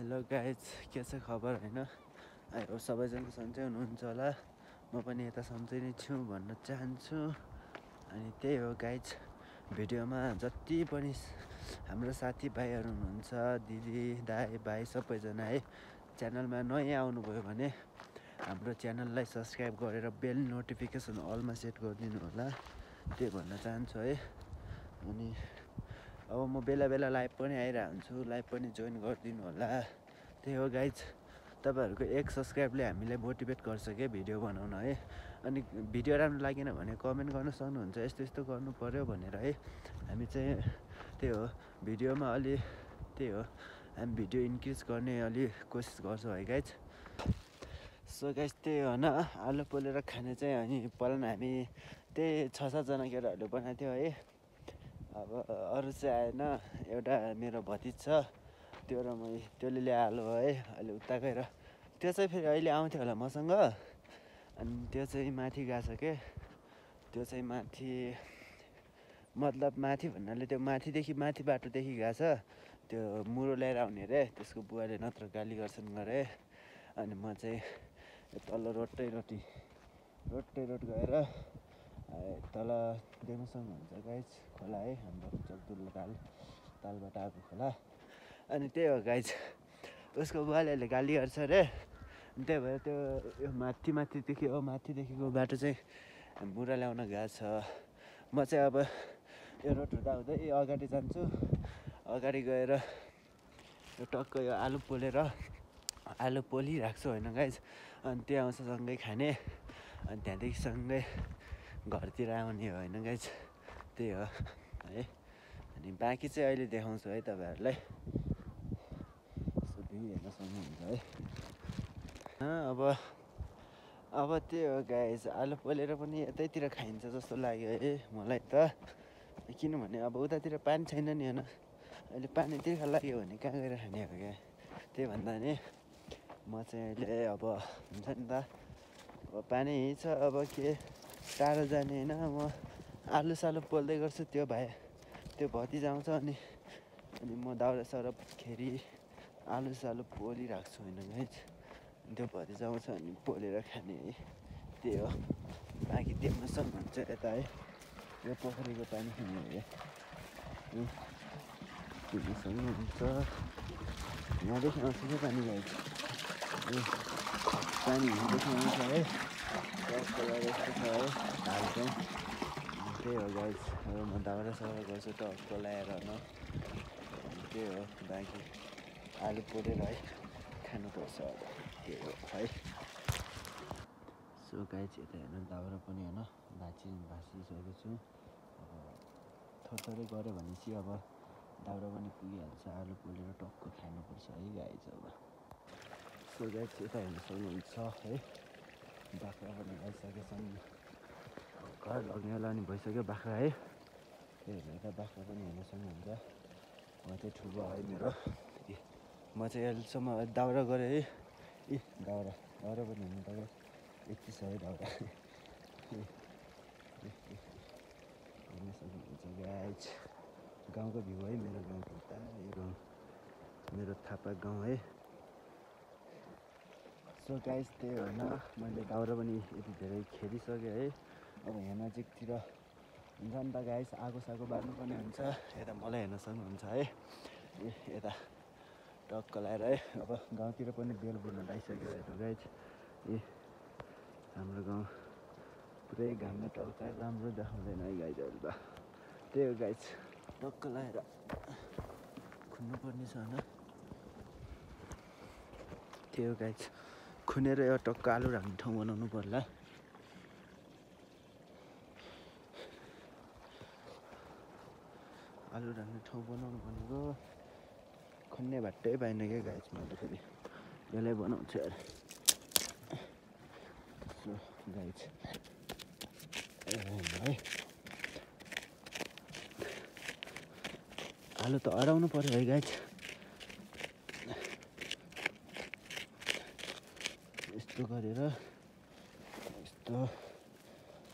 Hello guys, के छ खबर होइन? आई होप सबैजना सन्चै हुनुहुन्छ होला। म पनि यता सन्चै नै छु भन्न चाहन्छु। अनि त्यही हो गाइज, भिडियोमा जति पनि हाम्रो साथीभाइहरू हुनुहुन्छ, दिदी दाइ भाइ सबैजना है, च्यानलमा नयाँ आउनुभयो भने हाम्रो च्यानललाई सब्सक्राइब गरेर बेल नोटिफिकेसन अलमा सेट गरिदिनु होला, त्यही भन्न चाहन्छु है। अनि अब म बेला बेला लाइभ पनि आइरहेको हुन्छु, लाइभ पनि जोइन गरिदिनु होला। त्यही हो गाइज, तपाईँहरूको एक सब्सक्राइबले हामीलाई मोटिभेट गर्छ क्या भिडियो बनाउन है। अनि भिडियो राम्रो लागेन भने कमेन्ट गर्न सक्नुहुन्छ, यस्तो यस्तो गर्नु पऱ्यो भनेर है। हामी चाहिँ त्यही हो भिडियोमा अलि त्यही हो हामी भिडियो इन्क्रिज गर्ने अलि कोसिस गर्छौँ है गाइज। सो गाइज त्यही हो न, आलु पोलेर खाने चाहिँ अनि पहिला हामी त्यही 6-7 जना केटाहरूले बनाएको थियो है। अब अरू चाहिँ आएन, एउटा मेरो भतिज छ, त्यो र म त्यसले ल्याइहाल्यो है। अहिले उता गएर त्यो चाहिँ फेरि अहिले आउँथ्यो होला मसँग, अनि त्यो चाहिँ माथि गएको छ के। त्यो चाहिँ माथि मतलब माथि भन्नाले त्यो माथि बाटोदेखि गएको छ। त्यो मुरो ल्याएर आउने अरे, त्यसको बुवाले नत्र गाली गर्छन् गरे। अनि म चाहिँ तल रोड गएर तल देख्न सक्नुहुन्छ गाइज, खोला है, हाम्रो चौतुलो तालबाट आएको खोला। अनि त्यही हो गाइज, उसको बुवाले अहिले गाली गर्छ अरे। अनि त्यही भएर त्यो यो माथिदेखिको बाटो चाहिँ मुरा ल्याउन गएको छ। म चाहिँ अब यो रोड हुँदै अगाडि जान्छु। अगाडि गएर यो टक्क यो आलु पोलिरहेको छु होइन गाइज। अनि त्यो आउँछ सँगै खाने, अनि त्यहाँदेखि सँगै घरतिर आउने हो होइन गाइज। त्यही हो है। अनि बाँकी चाहिँ अहिले देखाउँछु है तपाईँहरूलाई, भ्यू हेर्न सक्नुहुन्छ है। अब त्यही हो गाइज, आलु पोलेर पनि यतैतिर खाइन्छ जस्तो लाग्यो है मलाई त। किनभने अब उतातिर पानी छैन नि होइन, अहिले पानी तिर्खा लाग्यो भने कहाँ गएर खाने हो क्या। त्यही भन्दा नि म चाहिँ अहिले अब हुन्छ नि त, अब पानी छ, अब के टाढो जाने होइन। म आलु सालु पोल्दै गर्छु, त्यो भतिज आउँछ अनि म दाउरा साउरा खेरि आलु सालु पोलिरहेको छु होइन गाइज। त्यो भतिज आउँछ अनि पोलेर खाने है, त्यही हो। बाँकी देख्न सक्नुहुन्छ यता है, यो पोखरीको पानी खाने हो क्या, देख्न सक्नुहुन्छ। यहाँदेखि आउँछ क्या पानी गाइज, पानी यहाँदेखि आउँछ है, यस्तो छ है हाल चाहिँ। त्यही हो गाइज, अब म दाउरा साउरा गर्छु टक्क ल्याएर न, त्यही हो। बाँकी आलु पोलेर है खानुपर्छ अब, त्यही हो है। सो गाइज यता हेर्नु, दाउरा पनि होइन भाँचिसकेको छु। अब थोरै गऱ्यो भनेपछि अब दाउरा पनि पुगिहाल्छ, आलु पोलेर टक्क खानुपर्छ है गाइज अब। सो गाइज यता हेर्न सक्नुहुन्छ है, बाख्रा पनि आइसकेछन्, घर लग्नेवाला नि भइसक्यो बाख्रा है। त्यही भएर यता बाख्रा पनि हेर्न सक्नुहुन्छ। उहाँ चाहिँ ठुलो है मेरो, म चाहिँ अहिलेसम्म दाउरा गरेँ है। दाउरा पनि हेर्नु तपाईँ, यति छ है दाउरा, हेर्न सक्नुहुन्छ गाइज। गाउँको भ्यू है, मेरो गाउँको उता यो गाउँ मेरो थापा गाउँ है। सो गाइज त्यही हो न, मैले दाउरा पनि यति धेरै खेलिसकेँ है। अब यहाँ नजिकतिर हुन्छ नि त गाइज, आगो सागो बाल्नुपर्ने हुन्छ। यता मलाई हेर्न सक्नुहुन्छ है, यता टक्क लगाएर है। अब गाउँतिर पनि बेल बुल्न लागिसकेको छ गाइज। हाम्रो गाउँ पुरै घामले टल्छ, राम्रो देखाउँदैन है गाइज अहिले त। त्यही हो गाइज, टक्क लगाएर खुन्नुपर्ने छ होइन। त्यही हो गाइज, खुनेर यो टक्क आलु राख्ने ठाउँ बनाउनु पर्ला। आलु राख्ने ठाउँ बनाउनु भनेको खन्ने भाटै पाइन क्या गाइज, मैले फेरि यसलाई बनाउँछु यार। सो गाइज है, आलु त अडाउनु पर्यो है गाइज। यस्तो गरेर यस्तो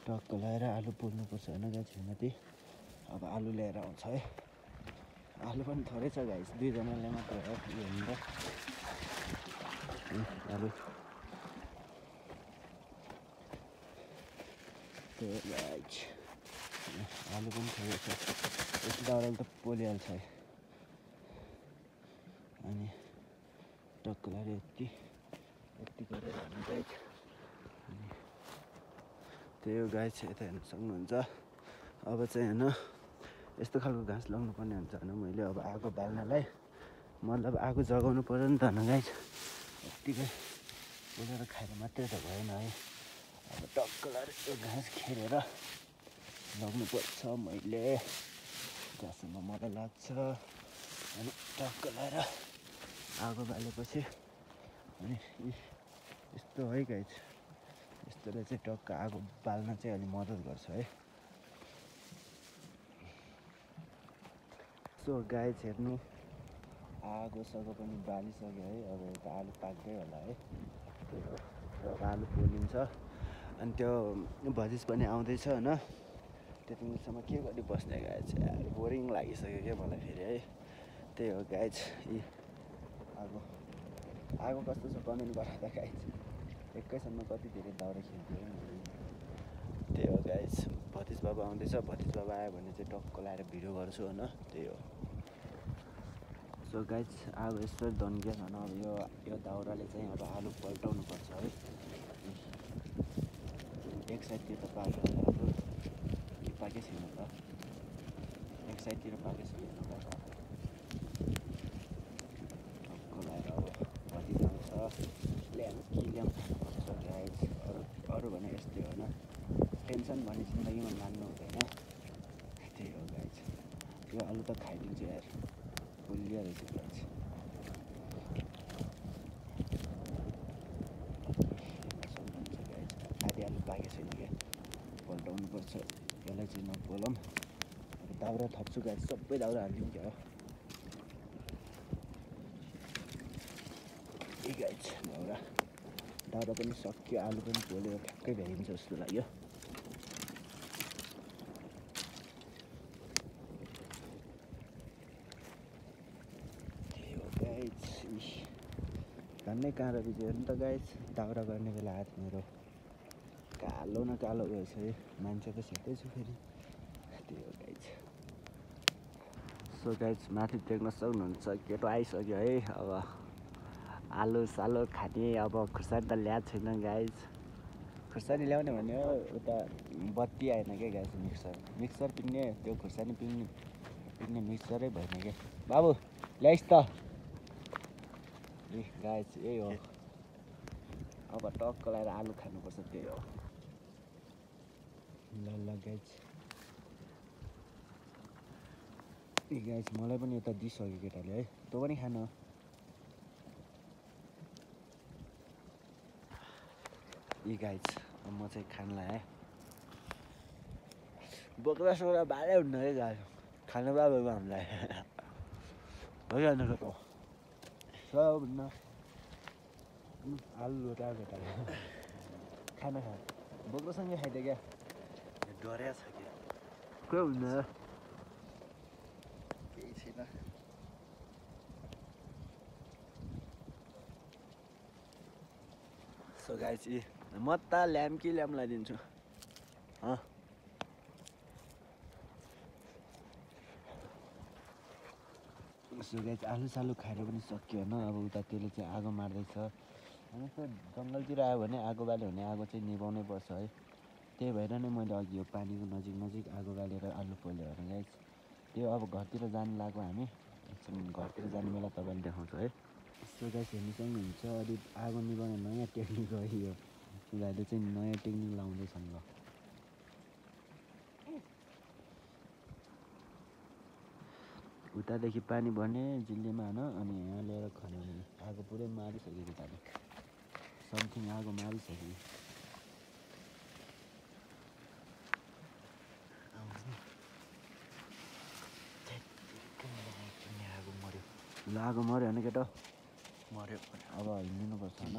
टक्क लगाएर आलु पोल्नुपर्छ होइन गाइज माथि। अब आलु ल्याएर आउँछ है, आलु पनि थोरै छ गाइज, 2 जनाले मात्र हो यो हेर्नु त। आलु आलु पनि थोरै छ यस्तो दाउराले त पोलिहाल्छ है अनि टक्क लाएर यति गरेर हाल्नु गाइज अनि त्यही हो गाइज यता हेर्न सक्नुहुन्छ अब चाहिँ होइन यस्तो खालको घाँस लगाउनु पर्ने हुन्छ होइन मैले अब आगो बाल्नलाई मतलब आगो जगाउनु पऱ्यो नि त होइन गाइज यत्तिकै पोलेर खाएर मात्रै त भएन है अब टक्क लाएर यो घाँस खेरेर लाग्नुपर्छ मैले जहाँसम्म मलाई लाग्छ अनि टक्क लाएर आगो बालेपछि अनि यस्तो है गाइज यस्तोले चाहिँ टक्क आगो बाल्न चाहिँ अलिक मद्दत गर्छ है सो गाइज हेर्नु आगोसागो पनि बालिसक्यो है अब यता आलु पाक्दै होला है आलु पोलिन्छ अनि त्यो भजिस पनि आउँदैछ होइन त्यतिसम्म के गरी बस्ने गाइज बोरिङ लागिसक्यो क्या मलाई फेरि है त्यही हो गाइज आगो कस्तो छ कमेन्ट गर त गाइज एकैछिनमा कति धेरै दाउरा खेल्थ्यो त्यही हो गाइज भतिज बाबा आउँदैछ भतिज बाबा आयो भने चाहिँ टक्क लाएर भिडियो गर्छु होइन त्यही हो सो गाइज आगो यसरी धन्कियो भने अब यो दाउराले चाहिँ अब आलु पल्टाउनु पर्छ है एक साइडतिर त पाक्यो आलु पाकै छैन त एक साइडतिर पाकै छैन टक्क लाएर अब भतिज आउँछ ल्याम खानुपर्छ गाइज अरू भने यस्तै होइन टेन्सन भन्ने जिन्दगीमा मान्नु हुँदैन त्यही हो गाइज यो आलु त खाइदिन्छु यार पोलिया रहेछ गाइज आधी आलु पाकेको छैन क्या पल्टाउनु पर्छ यसलाई चाहिँ नपोलौँ दाउरा थप्छु गाइज सबै दाउरा हालिदिउँ क्या हो ए गाइज दाउरा पनि सक्यो आलु पनि पोलेर ठ्याक्कै भ्याइन्छ जस्तो लाग्यो त्यही हो गाइज धन्नै काँडा बिज्यो हेर्नु त गाइज दाउरा गर्ने बेला हात मेरो कालो न कालो भएछ है मान्छे त सेतै छु फेरि त्यही हो गाइज सो गाइज माथि देख्न सक्नुहुन्छ केटो आइसक्यो है अब आलु सालु खाने अब खुर्सानी त ल्याएको छैन गाइज खुर्सानी ल्याउने भने हो उता बत्ती आएन क्या गाइज मिक्सर पिन्ने त्यो खुर्सानी पिन्ने मिक्सरै भएन क्या बाबु ल्याइस् त गाइज यही हो अब टक्क लगाएर आलु खानुपर्छ त्यही हो ल गाइज गाइज मलाई पनि यता दिइसक्यो केटाले है तँ पनि खान गाइज अब म चाहिँ खान लाएँ बोक्रा सोक्रा भालै हुन्न है गाइज खानु बाबा हामीलाई भइहाल्नु त सबभन्दा आलु रोटा केटाले खाना खा बोक्रासँगै खाइदियो क्या डरेको छ क्या के हुन्न केही छैन सो गाइज म त ल्याम कि ल्याम लगाइदिन्छु सो गाइज आलु सालु खाएर पनि सक्यो होइन अब उता त्यसले चाहिँ आगो मार्दैछ अनि यस्तो जङ्गलतिर आयो भने आगो बाल्यो भने आगो चाहिँ निभाउनै पर्छ है त्यही भएर नै मैले अघि यो पानीको नजिक आगो बालेर आलु पोल्यो भने गाइज त्यो अब घरतिर जानु लाग्यो हामी एकछिन घरतिर जाने बेला तपाईँले देखाउँछु है सो गाइज हेर्नु सक्नुहुन्छ अलिक आगो निभाउने नयाँ टेक्निक हो यो उनीहरूले चाहिँ नयाँ टेक्निक लाउँदैछन् ल उतादेखि पानी भर्ने जिल्लेमा होइन अनि यहाँ ल्याएर खन्यो भने आगो पुरै मारिसक्यो उताले समथिङ आगो मारिसक्यो आगो मऱ्यो भने केटा मऱ्यो अब हिँड्नुपर्छ होइन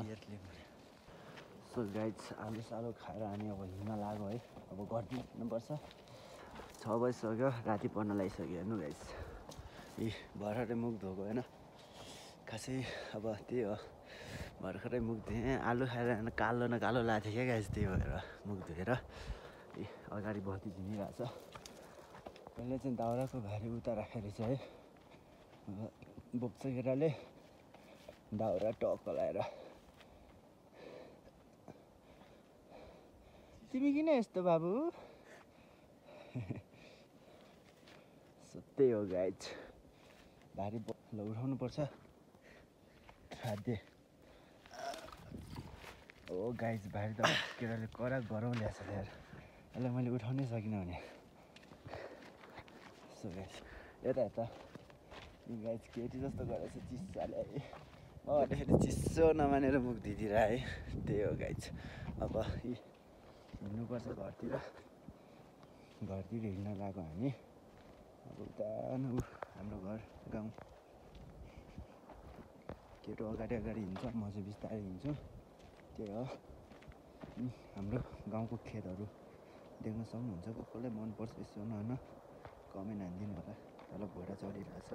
सो गाइज आलु सालु खाएर हामी अब हिँड्न लाग्यो है अब घर हिँड्नुपर्छ 6 बजिसक्यो राति पर्न लागिसक्यो हेर्नु गाइज भर्खरै मुख धोएको होइन खासै अब त्यही हो भर्खरै मुख धुएँ आलु खाएर कालो न कालो लागेको थियो क्या गाइस त्यही भएर मुख धुएर ए अगाडि बत्ती झिमिरहेछ मैले चाहिँ दाउराको भारी उता राखेर चाहिँ है बोक्छ केटाले दाउरा टक्क लाएर तिमी किन यस्तो बाबु त्यही हो गाइज भारी ल उठाउनु पर्छ खाद्य ओ गाइज भारी त केटाले कडा गरौँ ल्याएको छ यार यसलाई मैले उठाउनै सकिनँ भने सो गाइज यता यता गाइज केटी जस्तो गरेछ चिस्साले म भन्दाखेरि चिसो नमानेर मुख धुइदिएर है त्यही हो गाइज अब हिँड्नुपर्छ घरतिर हिँड्न गएको हामी अब उता हाम्रो घर गाउँ केटो अगाडि हिँड्छ म चाहिँ बिस्तारै हिँड्छु त्यही हो हाम्रो गाउँको खेतहरू देख्न सक्नुहुन्छ कसलाई मनपर्छ यसो न कमेन्ट हानिदिनु होला तल घोडा चढिरहेछ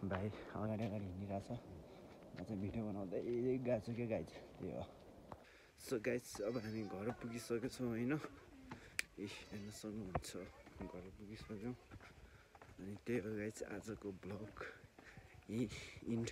भाइ अगाडि हिँडिरहेछ म चाहिँ भिडियो बनाउँदै गएको छु क्या गाइज त्यही हो सो गाइज अब हामी घर पुगिसकेको छौँ होइन हेर्न सक्नुहुन्छ घर पुगिसक्यौँ अनि त्यही हो गाइज आजको ब्लग इन्ड